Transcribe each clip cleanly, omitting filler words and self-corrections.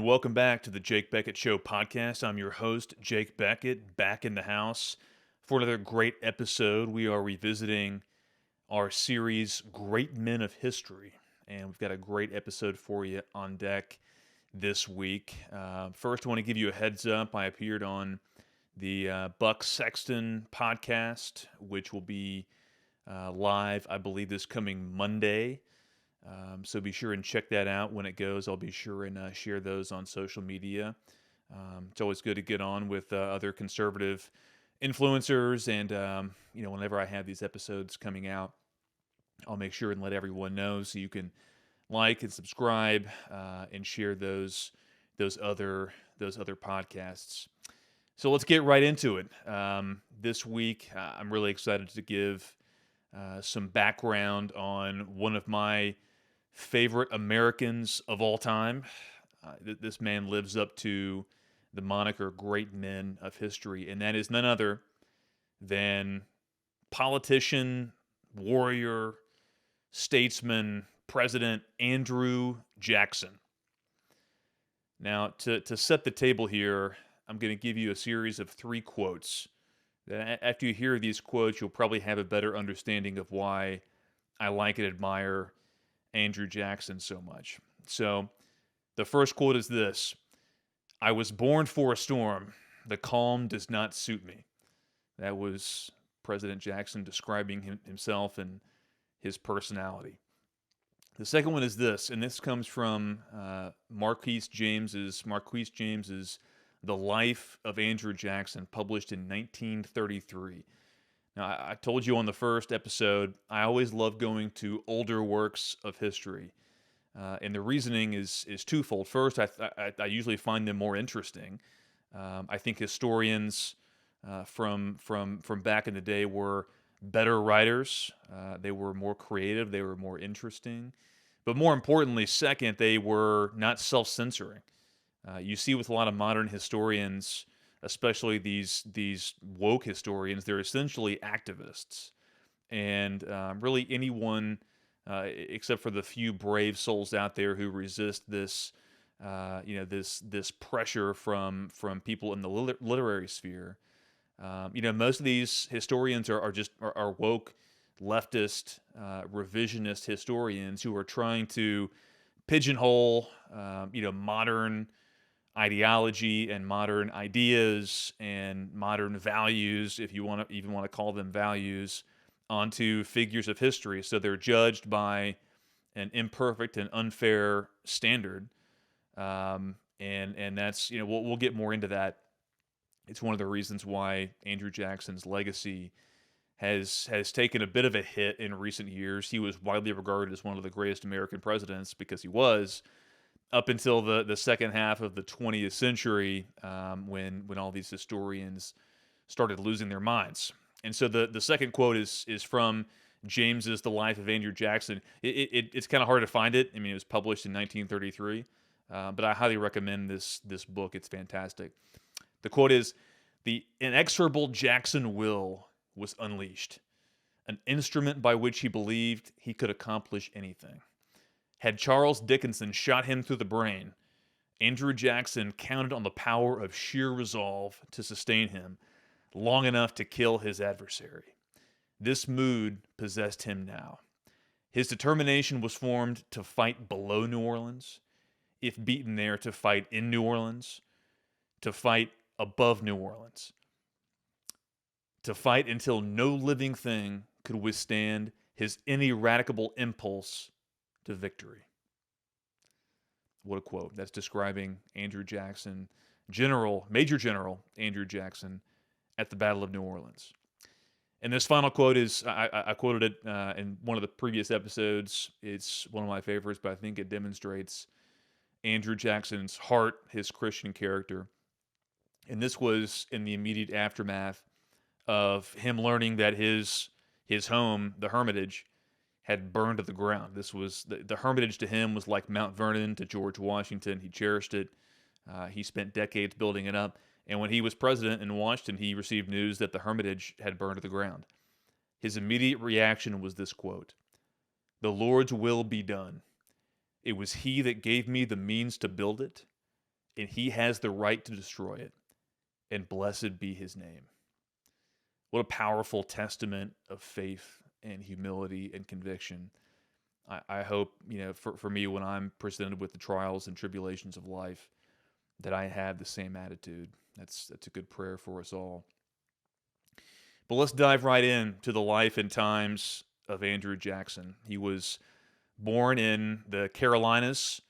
and welcome back to the Jake Bequette Show podcast. I'm your host, Jake Bequette, back in the house for another great episode. We are revisiting our series, Great Men of History, and we've got a great episode for you on deck this week. First, I want to give you a heads up. I appeared on the Buck Sexton podcast, which will be live, I believe, this coming Monday. So be sure and check that out when it goes. I'll be sure and share those on social media. It's always good to get on with other conservative influencers, and whenever I have these episodes coming out, I'll make sure and let everyone know so you can like and subscribe and share those other podcasts. So let's get right into it. This week, I'm really excited to give some background on one of my favorite Americans of all time. This man lives up to the moniker Great Men of History, and that is none other than politician, warrior, statesman, President Andrew Jackson. Now, to set the table here, I'm going to give you a series of 3 quotes. After you hear these quotes, you'll probably have a better understanding of why I like and admire Andrew Jackson so much. So, the first quote is this: "I was born for a storm. The calm does not suit me." That was President Jackson describing himself and his personality. The second one is this, and this comes from Marquise James's The Life of Andrew Jackson, published in 1933. Now, I told you on the first episode, I always love going to older works of history. And the reasoning is twofold. First, I usually find them more interesting. I think historians from back in the day were better writers. They were more creative. They were more interesting. But more importantly, second, they were not self-censoring. You see with a lot of modern historians, especially these woke historians, they're essentially activists, and really anyone, except for the few brave souls out there who resist this, this pressure from people in the literary sphere. Most of these historians are woke, leftist, revisionist historians who are trying to pigeonhole, modern ideology and modern ideas and modern values, if you want to even want to call them values, onto figures of history. So they're judged by an imperfect and unfair standard, and that's we'll get more into that. It's one of the reasons why Andrew Jackson's legacy has taken a bit of a hit in recent years. He was widely regarded as one of the greatest American presidents because he was, up until the second half of the 20th century, when all these historians started losing their minds. And so the second quote is from James's The Life of Andrew Jackson. It's kind of hard to find it. I mean, it was published in 1933, but I highly recommend this book. It's fantastic. The quote is, "The inexorable Jackson will was unleashed, an instrument by which he believed he could accomplish anything. Had Charles Dickinson shot him through the brain, Andrew Jackson counted on the power of sheer resolve to sustain him long enough to kill his adversary. This mood possessed him now. His determination was formed to fight below New Orleans, if beaten there, to fight in New Orleans, to fight above New Orleans, to fight until no living thing could withstand his ineradicable impulse to victory." What a quote. That's describing Andrew Jackson, Major General Andrew Jackson, at the Battle of New Orleans. And this final quote is, I quoted it in one of the previous episodes. It's one of my favorites, but I think it demonstrates Andrew Jackson's heart, his Christian character. And this was in the immediate aftermath of him learning that his home, the Hermitage, had burned to the ground. This was the Hermitage to him was like Mount Vernon to George Washington. He cherished it. He spent decades building it up. And when he was president in Washington, he received news that the Hermitage had burned to the ground. His immediate reaction was this quote: "The Lord's will be done. It was he that gave me the means to build it. and he has the right to destroy it, and blessed be his name. What a powerful testament of faith and humility and conviction. I hope, for me, when I'm presented with the trials and tribulations of life, that I have the same attitude. That's a good prayer for us all. But let's dive right in to the life and times of Andrew Jackson. He was born in the Carolinas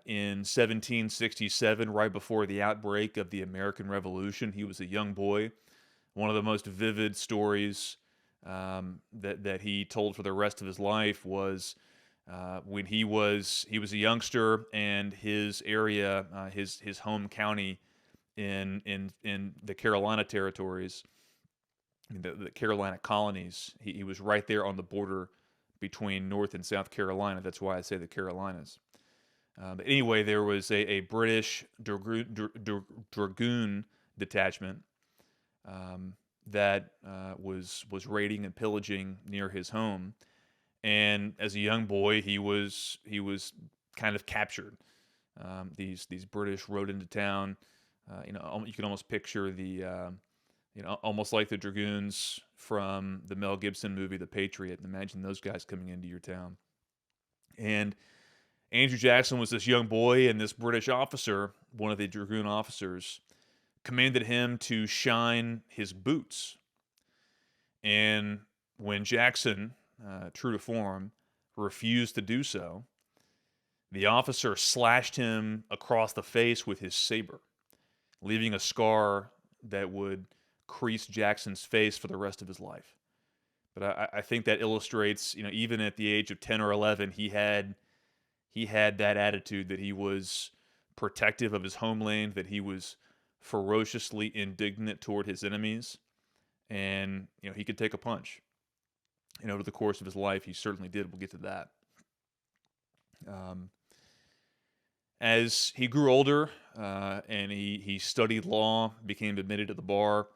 in 1767, right before the outbreak of the American Revolution. He was a young boy. One of the most vivid stories that he told for the rest of his life was when he was a youngster, and his area, his home county in the Carolina territories, the Carolina colonies. He was right there on the border between North and South Carolina. That's why I say the Carolinas. But anyway, there was a British dragoon detachment that was raiding and pillaging near his home, and as a young boy, he was kind of captured. These British rode into town. You can almost picture almost like the dragoons from the Mel Gibson movie The Patriot. Imagine those guys coming into your town. And Andrew Jackson was this young boy, and this British officer, one of the dragoon officers, commanded him to shine his boots. And when Jackson, true to form, refused to do so, the officer slashed him across the face with his saber, leaving a scar that would crease Jackson's face for the rest of his life. But I think that illustrates, even at the age of 10 or 11, he had that attitude, that he was protective of his homeland, that he was ferociously indignant toward his enemies, and he could take a punch. And over the course of his life, he certainly did. We'll get to that. As he grew older, and he studied law, became admitted to the bar,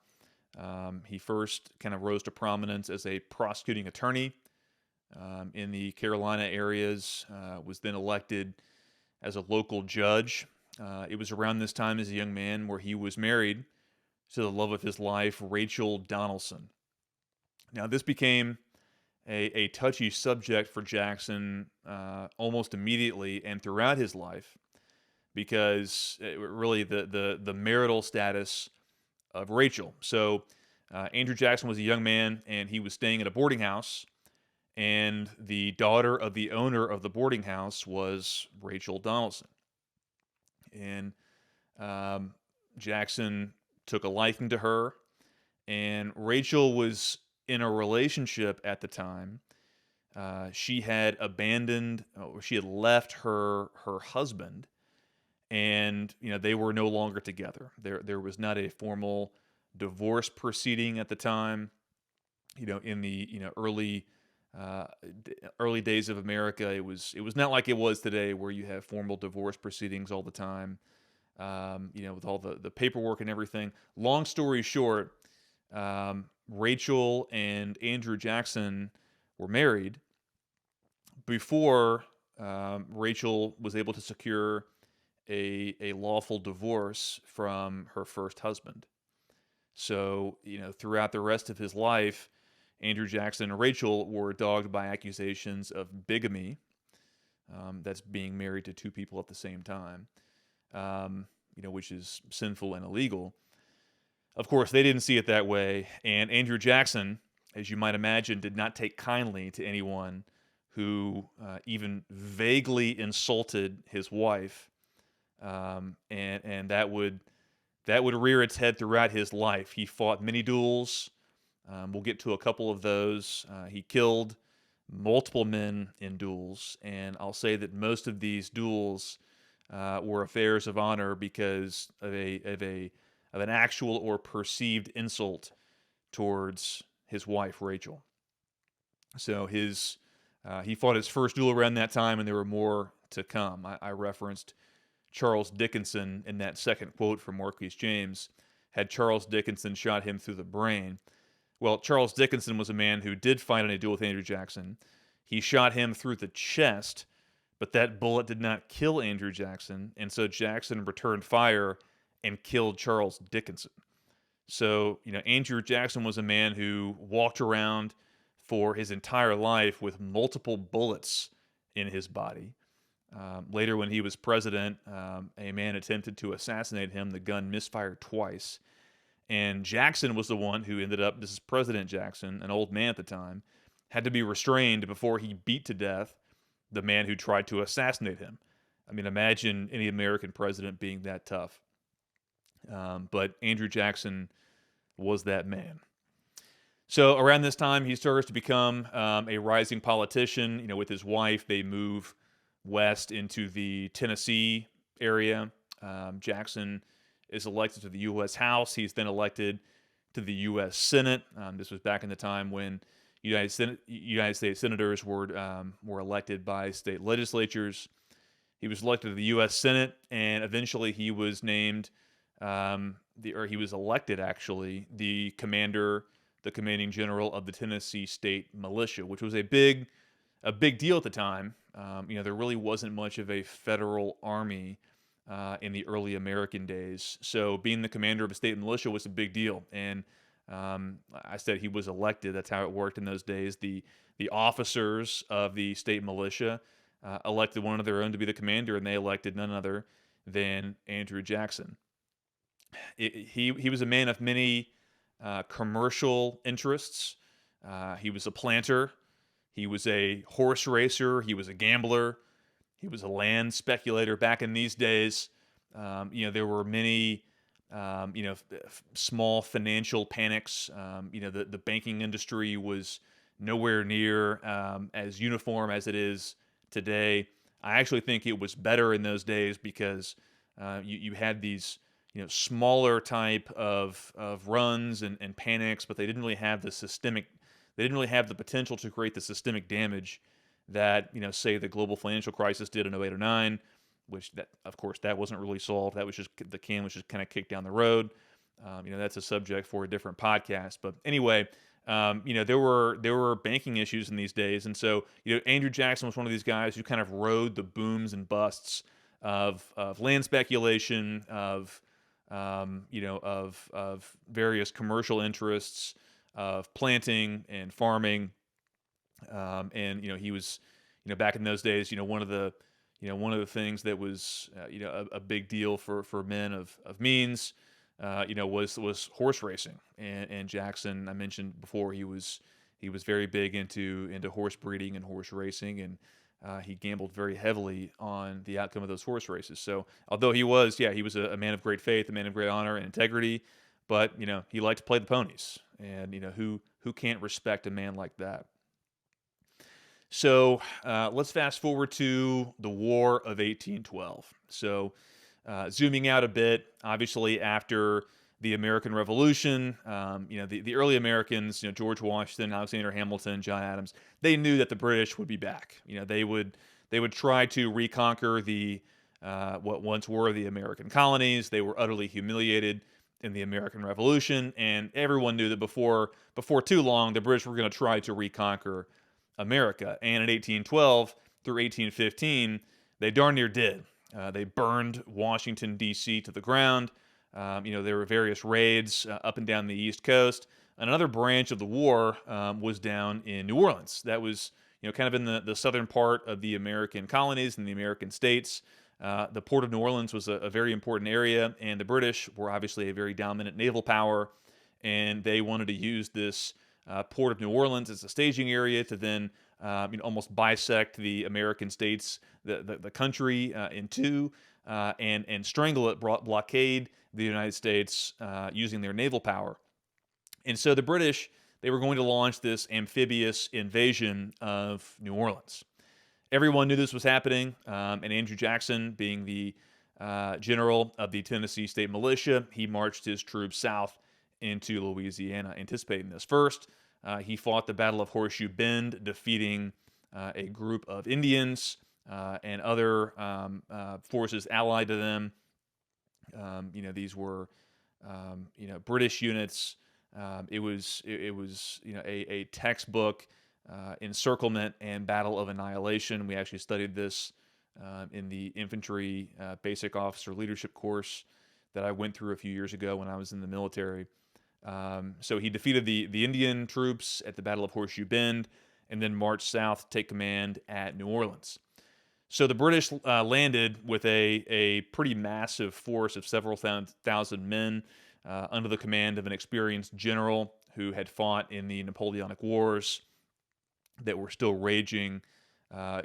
he first kind of rose to prominence as a prosecuting attorney in the Carolina areas, was then elected as a local judge. It was around this time, as a young man, where he was married to the love of his life, Rachel Donaldson. Now, this became a touchy subject for Jackson almost immediately and throughout his life, because really the marital status of Rachel. So Andrew Jackson was a young man, and he was staying at a boarding house, and the daughter of the owner of the boarding house was Rachel Donaldson. And Jackson took a liking to her, and Rachel was in a relationship at the time. She had left her husband, and they were no longer together. There was not a formal divorce proceeding at the time. In the early days of America, it was not like it was today, where you have formal divorce proceedings all the time. With all the paperwork and everything. Long story short, Rachel and Andrew Jackson were married before Rachel was able to secure a lawful divorce from her first husband. So, throughout the rest of his life, Andrew Jackson and Rachel were dogged by accusations of bigamy. That's being married to two people at the same time, which is sinful and illegal. Of course, they didn't see it that way, and Andrew Jackson, as you might imagine, did not take kindly to anyone who even vaguely insulted his wife, and that would rear its head throughout his life. He fought many duels. We'll get to a couple of those. He killed multiple men in duels, and I'll say that most of these duels were affairs of honor because of an actual or perceived insult towards his wife Rachel. So he fought his first duel around that time, and there were more to come. I referenced Charles Dickinson in that second quote from Marquis James. Had Charles Dickinson shot him through the brain? Well, Charles Dickinson was a man who did fight in a duel with Andrew Jackson. He shot him through the chest, but that bullet did not kill Andrew Jackson, and so Jackson returned fire and killed Charles Dickinson. So, Andrew Jackson was a man who walked around for his entire life with multiple bullets in his body. Later, when he was president, a man attempted to assassinate him. The gun misfired twice. And Jackson was the one who ended up, this is President Jackson, an old man at the time, had to be restrained before he beat to death the man who tried to assassinate him. I mean, imagine any American president being that tough. But Andrew Jackson was that man. So around this time, he starts to become a rising politician. With his wife, they move west into the Tennessee area. Jackson is elected to the U.S. House. He's then elected to the U.S. Senate. This was back in the time when United States senators were elected by state legislatures. He was elected to the U.S. Senate, and eventually he was named, he was elected actually, the commanding general of the Tennessee State Militia, which was a big deal at the time. There really wasn't much of a federal army in the early American days, so being the commander of a state militia was a big deal. And I said he was elected. That's how it worked in those days. The officers of the state militia elected one of their own to be the commander, and they elected none other than Andrew Jackson. He was a man of many commercial interests. He was a planter. He was a horse racer. He was a gambler. He was a land speculator. Back in these days, there were many, small financial panics. The banking industry was nowhere near as uniform as it is today. I actually think it was better in those days because you had these smaller type of runs and panics, but they didn't really have the systemic. They didn't really have the potential to create the systemic damage that say the global financial crisis did in 0809, which that of course that wasn't really solved. That was just the can was just kind of kicked down the road. That's a subject for a different podcast. But anyway, there were banking issues in these days, and so Andrew Jackson was one of these guys who kind of rode the booms and busts of land speculation, of various commercial interests, of planting and farming, and he was back in those days one of the things that was a big deal for men of means was horse racing, and Jackson, I mentioned before, he was very big into horse breeding and horse racing, and he gambled very heavily on the outcome of those horse races. So although he was a man of great faith, a man of great honor and integrity, but he liked to play the ponies, and who can't respect a man like that? So let's fast forward to the War of 1812. So zooming out a bit, obviously after the American Revolution, the early Americans, George Washington, Alexander Hamilton, John Adams, they knew that the British would be back. They would try to reconquer the what once were the American colonies. They were utterly humiliated in the American Revolution, and everyone knew that before too long, the British were going to try to reconquer America. And in 1812 through 1815, they darn near did. They burned Washington, D.C. to the ground. There were various raids up and down the East Coast. Another branch of the war was down in New Orleans. That was, kind of in the southern part of the American colonies and the American states. The port of New Orleans was a very important area, and the British were obviously a very dominant naval power, and they wanted to use this port of New Orleans as a staging area to then almost bisect the American states, the country in two, and strangle it, blockade the United States using their naval power. And so the British, they were going to launch this amphibious invasion of New Orleans. Everyone knew this was happening, and Andrew Jackson, being the general of the Tennessee State Militia, he marched his troops south into Louisiana, anticipating this. First, he fought the Battle of Horseshoe Bend, defeating a group of Indians and other forces allied to them. These were British units. It was a textbook encirclement and battle of annihilation. We actually studied this in the infantry basic officer leadership course that I went through a few years ago when I was in the military. So he defeated the Indian troops at the Battle of Horseshoe Bend and then marched south to take command at New Orleans. So the British landed with a pretty massive force of several thousand men under the command of an experienced general who had fought in the Napoleonic Wars that were still raging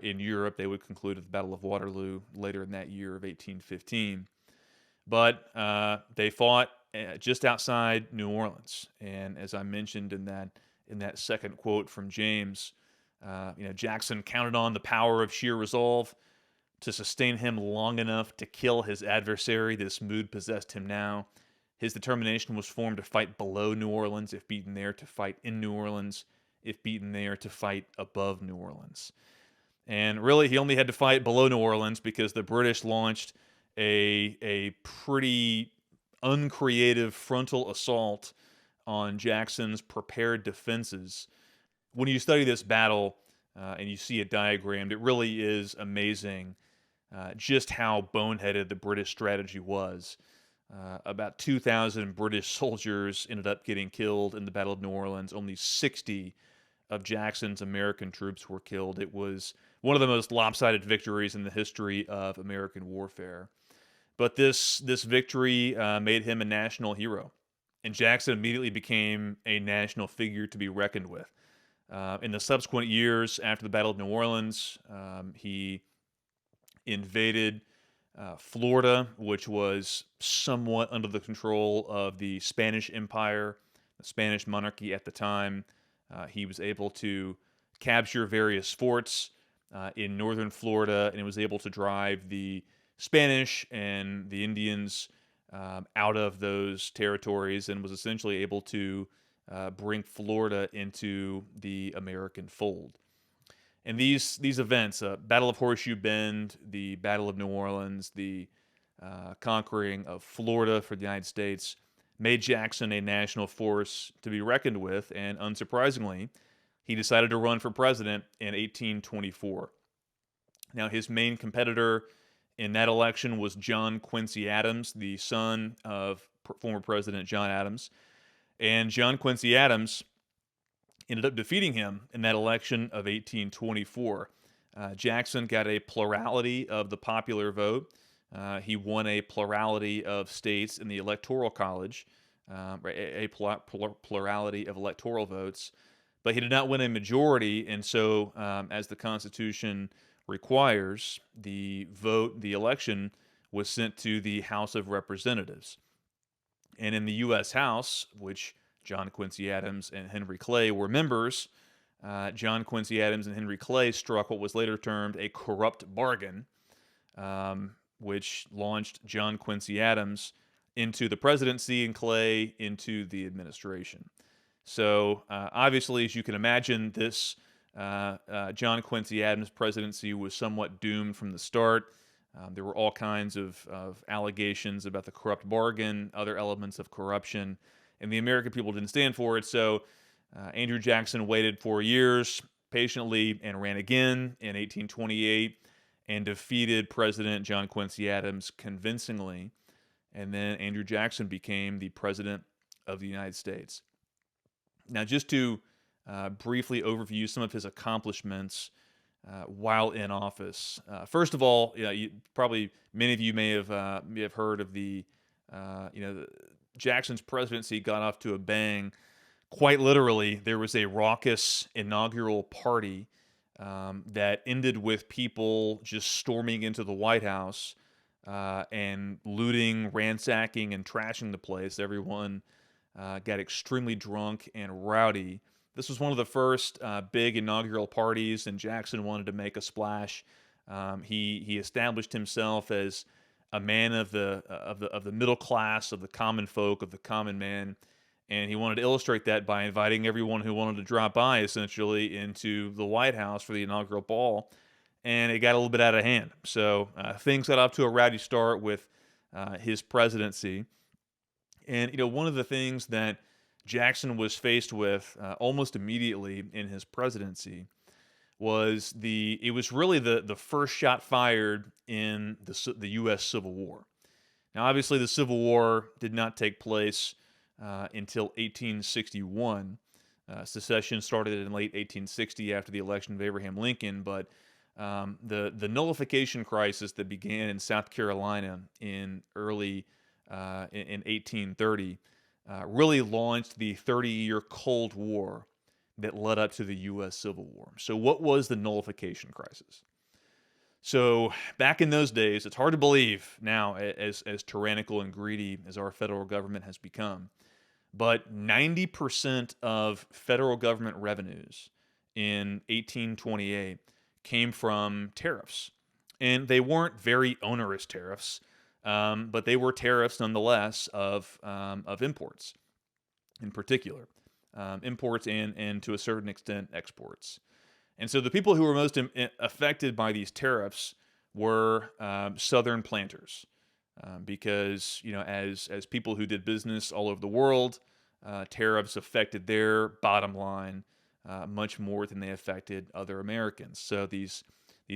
in Europe. They would conclude at the Battle of Waterloo later in that year of 1815. But they fought just outside New Orleans, and as I mentioned in that second quote from James, Jackson counted on the power of sheer resolve to sustain him long enough to kill his adversary. This mood possessed him now. His determination was formed to fight below New Orleans, if beaten there, to fight in New Orleans, if beaten there, to fight above New Orleans. And really, he only had to fight below New Orleans because the British launched a pretty uncreative frontal assault on Jackson's prepared defenses. When you study this battle and you see it diagrammed, it really is amazing just how boneheaded the British strategy was. About 2,000 British soldiers ended up getting killed in the Battle of New Orleans. Only 60 of Jackson's American troops were killed. It was one of the most lopsided victories in the history of American warfare. But this victory made him a national hero, and Jackson immediately became a national figure to be reckoned with. In the subsequent years after the Battle of New Orleans, he invaded Florida, which was somewhat under the control of the Spanish Empire, the Spanish monarchy at the time. He was able to capture various forts in northern Florida, and he was able to drive the Spanish and the Indians out of those territories, and was essentially able to bring Florida into the American fold. And these events, Battle of Horseshoe Bend, the Battle of New Orleans, the conquering of Florida for the United States, made Jackson a national force to be reckoned with, and unsurprisingly, he decided to run for president in 1824. Now, his main competitor in that election was John Quincy Adams, the son of former President John Adams. And John Quincy Adams ended up defeating him in that election of 1824. Jackson got a plurality of the popular vote. He won a plurality of states in the Electoral College, a plurality of electoral votes, but he did not win a majority, and so, as the Constitution requires, the election was sent to the House of Representatives. And in the U.S. House, which John Quincy Adams and Henry Clay were members, John Quincy Adams and Henry Clay struck what was later termed a corrupt bargain, which launched John Quincy Adams into the presidency and Clay into the administration. So obviously, as you can imagine, this John Quincy Adams presidency was somewhat doomed from the start. There were all kinds of allegations about the corrupt bargain, other elements of corruption, and the American people didn't stand for it. So Andrew Jackson waited 4 years patiently and ran again in 1828 and defeated President John Quincy Adams convincingly. And then Andrew Jackson became the president of the United States. Now, just to briefly overview some of his accomplishments while in office. First of all, probably many of you may have heard of Jackson's presidency got off to a bang. Quite literally, there was a raucous inaugural party that ended with people just storming into the White House and looting, ransacking, and trashing the place. Everyone got extremely drunk and rowdy. This was one of the first big inaugural parties, and Jackson wanted to make a splash. He established himself as a man of the middle class, of the common folk, of the common man, and he wanted to illustrate that by inviting everyone who wanted to drop by, essentially, into the White House for the inaugural ball. And it got a little bit out of hand. So things got off to a rowdy start with his presidency. And one of the things that Jackson was faced with almost immediately in his presidency it was really the first shot fired in the U.S. Civil War. Now, obviously, the Civil War did not take place until 1861. Secession started in late 1860 after the election of Abraham Lincoln, but the nullification crisis that began in South Carolina in 1830 really launched the 30-year Cold War that led up to the U.S. Civil War. So, what was the nullification crisis? So, back in those days, it's hard to believe now, as tyrannical and greedy as our federal government has become, but 90% of federal government revenues in 1828 came from tariffs. And they weren't very onerous tariffs, but they were tariffs nonetheless of imports in particular, imports and to a certain extent exports. And so the people who were most affected by these tariffs were Southern planters, because as people who did business all over the world, tariffs affected their bottom line much more than they affected other Americans. So these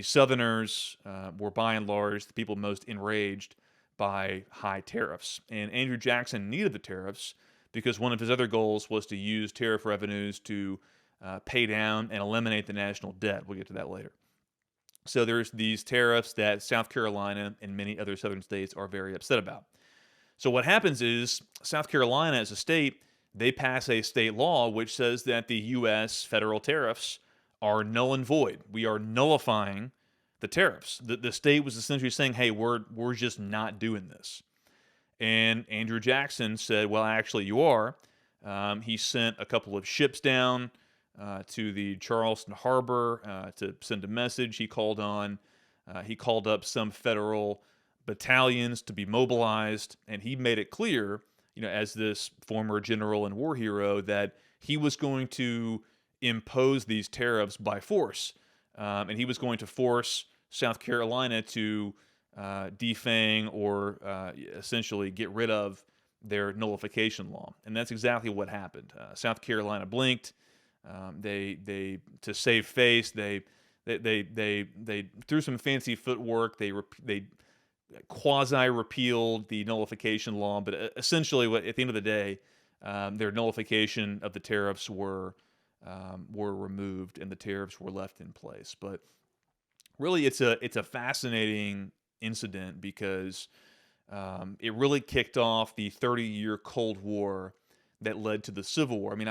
Southerners were by and large the people most enraged by high tariffs, and Andrew Jackson needed the tariffs because one of his other goals was to use tariff revenues to pay down and eliminate the national debt. We'll get to that later. So there's these tariffs that South Carolina and many other southern states are very upset about. So what happens is South Carolina as a state, they pass a state law which says that the U.S. federal tariffs are null and void. We are nullifying the tariffs. The state was essentially saying, hey, we're just not doing this. And Andrew Jackson said, well, actually, you are. He sent a couple of ships down to the Charleston harbor to send a message. He called up some federal battalions to be mobilized, and he made it clear, as this former general and war hero, that he was going to impose these tariffs by force, and he was going to force South Carolina to defang or essentially get rid of their nullification law, and that's exactly what happened. South Carolina blinked. They to save face, they threw some fancy footwork. They quasi repealed the nullification law, but essentially, at the end of the day, their nullification of the tariffs were removed, and the tariffs were left in place. But really, it's a fascinating incident because it really kicked off the 30-year Cold War that led to the Civil War. I mean,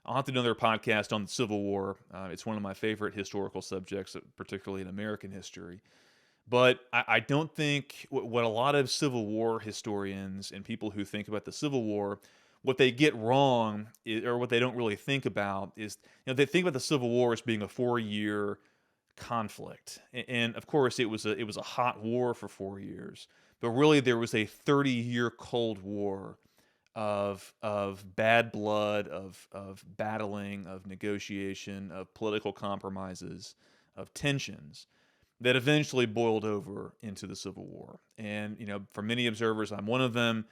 I'll have to do another podcast on the Civil War. It's one of my favorite historical subjects, particularly in American history. But I don't think what a lot of Civil War historians and people who think about the Civil War, what they get wrong or what they don't really think about is, they think about the Civil War as being a 4-year conflict, and of course it was a hot war for 4 years, but really there was a 30-year Cold War of bad blood, of battling, of negotiation, of political compromises, of tensions that eventually boiled over into the Civil War. And for many observers, I'm one of them,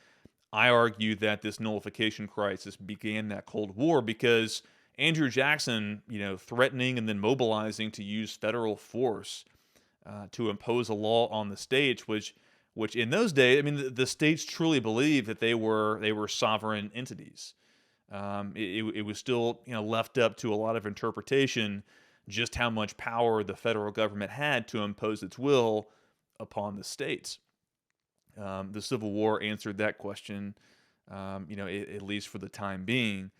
I argue that this nullification crisis began that Cold War because Andrew Jackson, threatening and then mobilizing to use federal force to impose a law on the states, which in those days, I mean, the states truly believed that they were sovereign entities. It was still left up to a lot of interpretation just how much power the federal government had to impose its will upon the states. The Civil War answered that question, at least for the time being.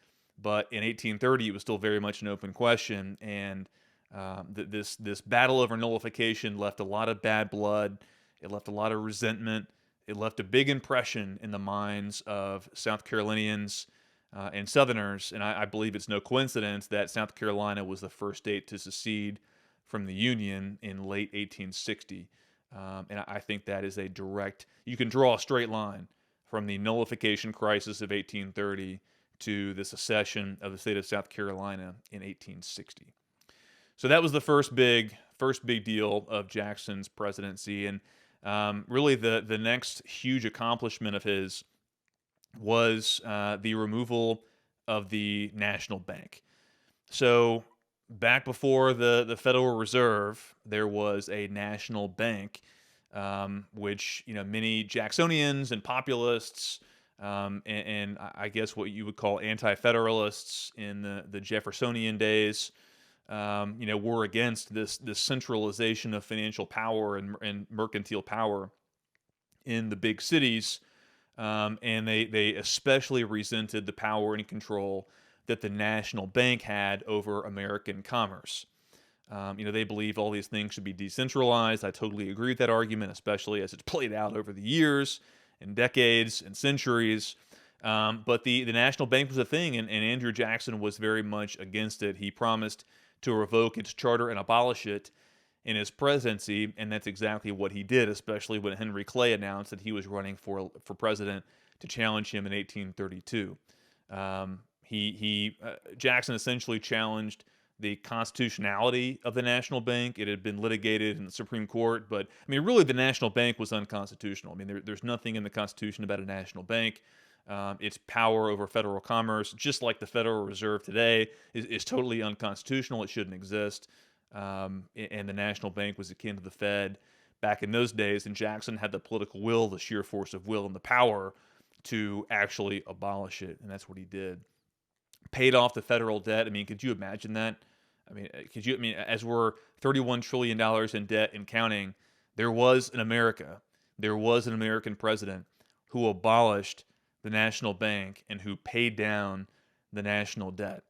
But in 1830, it was still very much an open question, and this battle over nullification left a lot of bad blood. It left a lot of resentment. It left a big impression in the minds of South Carolinians and Southerners, and I believe it's no coincidence that South Carolina was the first state to secede from the Union in late 1860. And I think that is you can draw a straight line from the nullification crisis of 1830 to the secession of the state of South Carolina in 1860. So that was the first big deal of Jackson's presidency, and really the next huge accomplishment of his was the removal of the national bank. So back before the Federal Reserve, there was a national bank, which many Jacksonians and populists, and I guess what you would call anti-federalists in the Jeffersonian days, were against this centralization of financial power and mercantile power in the big cities, and they especially resented the power and control that the national bank had over American commerce. They believe all these things should be decentralized. I totally agree with that argument, especially as it's played out over the years and decades and centuries. But the national bank was a thing, and Andrew Jackson was very much against it. He promised to revoke its charter and abolish it in his presidency, and that's exactly what he did, especially when Henry Clay announced that he was running for president to challenge him in 1832. Jackson essentially challenged the constitutionality of the national bank. It had been litigated in the Supreme Court, but I mean, really, the national bank was unconstitutional. I mean, there's nothing in the Constitution about a national bank. Its power over federal commerce, just like the Federal Reserve today, is totally unconstitutional. It shouldn't exist. And the national bank was akin to the Fed back in those days, and Jackson had the political will, the sheer force of will, and the power to actually abolish it, and that's what he did. Paid off the federal debt. I mean, could you imagine that? I mean, as we're $31 trillion in debt and counting, there was an American president who abolished the national bank and who paid down the national debt.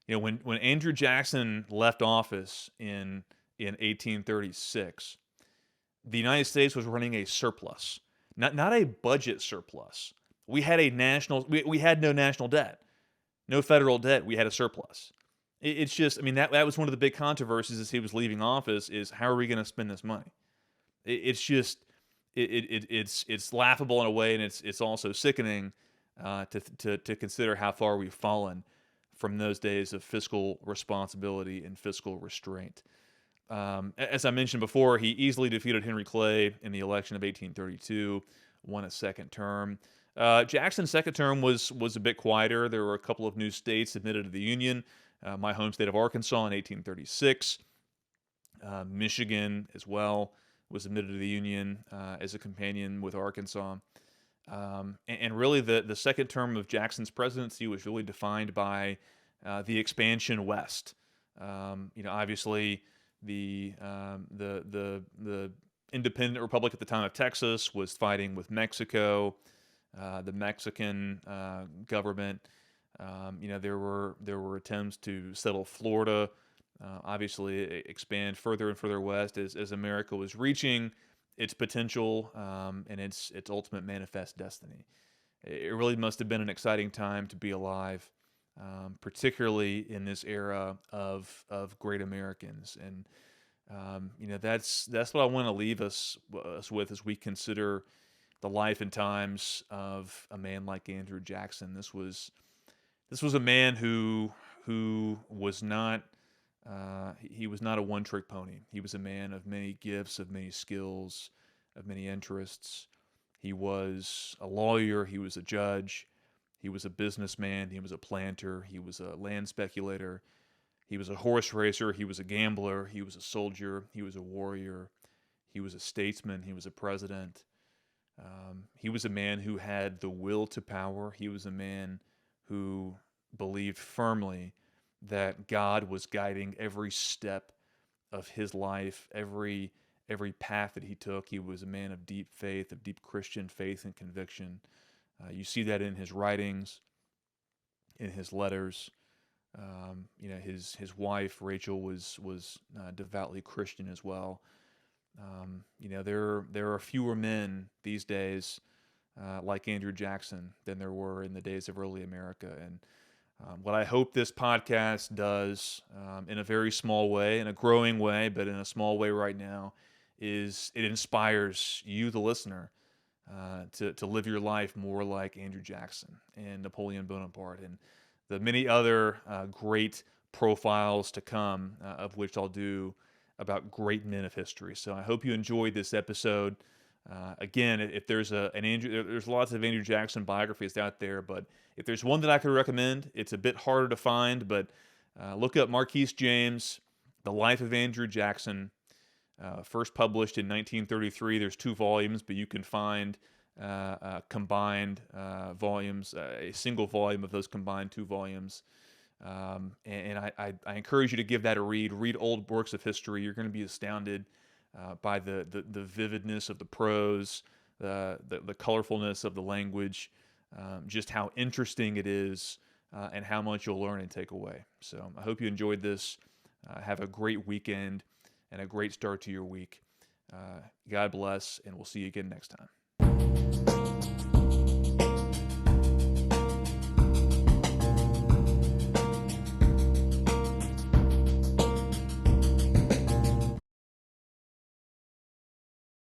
When Andrew Jackson left office in 1836, the United States was running a surplus, not a budget surplus. We had no national debt, no federal debt. We had a surplus. It's just, I mean, that was one of the big controversies as he was leaving office, is how are we going to spend this money? It's just, it's laughable in a way, and it's also sickening to consider how far we've fallen from those days of fiscal responsibility and fiscal restraint. As I mentioned before, he easily defeated Henry Clay in the election of 1832, won a second term. Jackson's second term was a bit quieter. There were a couple of new states admitted to the Union. My home state of Arkansas in 1836. Michigan as well was admitted to the Union as a companion with Arkansas. And really, the second term of Jackson's presidency was really defined by the expansion west. Obviously, the independent republic at the time of Texas was fighting with Mexico. The Mexican government, there were attempts to settle Florida, obviously expand further and further west as America was reaching its potential and its ultimate manifest destiny. It really must have been an exciting time to be alive, particularly in this era of great Americans. And that's what I want to leave us with as we consider the life and times of a man like Andrew Jackson. This was a man who was not he was not a one-trick pony. He was a man of many gifts, of many skills, of many interests. He was a lawyer. He was a judge. He was a businessman. He was a planter. He was a land speculator. He was a horse racer. He was a gambler. He was a soldier. He was a warrior. He was a statesman. He was a president. He was a man who had the will to power. He was a man who believed firmly that God was guiding every step of his life, every path that he took. He was a man of deep faith, of deep Christian faith and conviction. You see that in his writings, in his letters. His wife Rachel was devoutly Christian as well. There are fewer men these days like Andrew Jackson than there were in the days of early America. And what I hope this podcast does, in a very small way, in a growing way, but in a small way right now, is it inspires you, the listener, to live your life more like Andrew Jackson and Napoleon Bonaparte and the many other great profiles to come, of which I'll do about great men of history. So I hope you enjoyed this episode. Again, if there's there's lots of Andrew Jackson biographies out there, but if there's one that I could recommend, it's a bit harder to find, but Look up Marquise James, The Life of Andrew Jackson, first published in 1933. There's 2 volumes, but you can find combined volumes, a single volume of those combined 2 volumes. And I encourage you to give that a read. Read old works of history. You're going to be astounded by the vividness of the prose, the colorfulness of the language, just how interesting it is, and how much you'll learn and take away. So I hope you enjoyed this. Have a great weekend and a great start to your week. God bless, and we'll see you again next time.